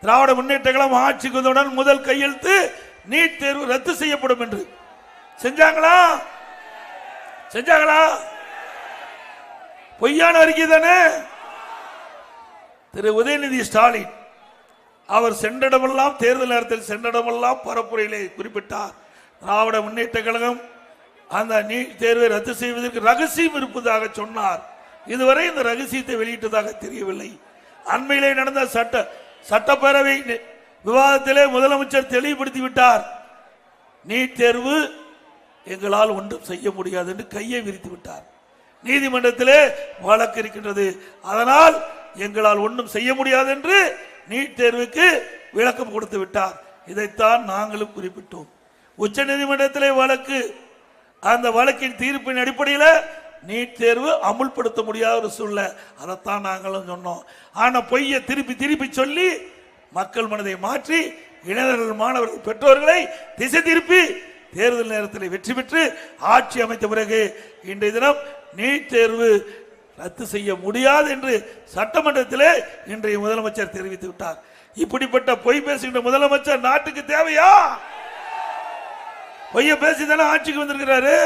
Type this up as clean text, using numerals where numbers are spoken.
திராவிட முன்னேற்ற கழகம் ஆட்சிக்கு வந்தவுடன் முதல் கையெழுத்து நீட் தேர்வு ரத்து செய்யப்படும் என்று. செஞ்சாங்களா? செஞ்சாங்களா? பொய்யான அறிக்கை தானே. திரு உதயநிதி ஸ்டாலின் அவர் சென்றடமெல்லாம் தேர்தல் நேரத்தில் சென்றடமெல்லாம் பரப்புரையிலே குறிப்பிட்டார், திராவிட முன்னேற்ற கழகம் அந்த நீட் தேர்வை ரத்து செய்வதற்கு ரகசியம் இருப்பதாக சொன்னார். இதுவரை இந்த ரகசியத்தை வெளியிட்டதாக தெரியவில்லை. அண்மையிலே நடந்த சட்டப்பேரவை விவாதத்திலே முதலமைச்சர் தெளிவுபடுத்தி விட்டார், நீட் தேர்வு எங்களால் ஒன்றும் செய்ய முடியாது என்று கையை விரித்து விட்டார். நீதிமன்றத்திலே வழக்கு இருக்கின்றது, அதனால் எங்களால் ஒன்றும் செய்ய முடியாது என்று நீட் தேர்வுக்கு விளக்கம் கொடுத்து விட்டார். இதைத்தான் நாங்களும் குறிப்பிட்டோம். உச்ச நீதிமன்றத்திலே வழக்கு, அந்த வழக்கின் தீர்ப்பின் அடிப்படையில் நீட் தேர்வு அமுல்படுத்த முடியாத ஒரு சூழ்நிலை, அதைத்தான் நாங்களும் சொன்னோம். ஆனா பொய்யை திருப்பி திருப்பி சொல்லி மக்கள் மனதை மாற்றி இளைஞர்கள், மாணவர்கள், பெற்றோர்களை திசை திருப்பி தேர்தல் நேரத்தில் வெற்றி பெற்று ஆட்சி அமைத்த பிறகு இன்றைய தினம் நீட் தேர்வு ரத்து செய்ய முடியாது என்று சட்டமன்றத்திலே இன்றைய முதலமைச்சர் தெரிவித்து விட்டார். இப்படிப்பட்ட பொய் பேசுகின்ற முதலமைச்சர் நாட்டுக்கு தேவையா? பொய்ய பேசிதானே ஆட்சிக்கு வந்திருக்கிறாரு.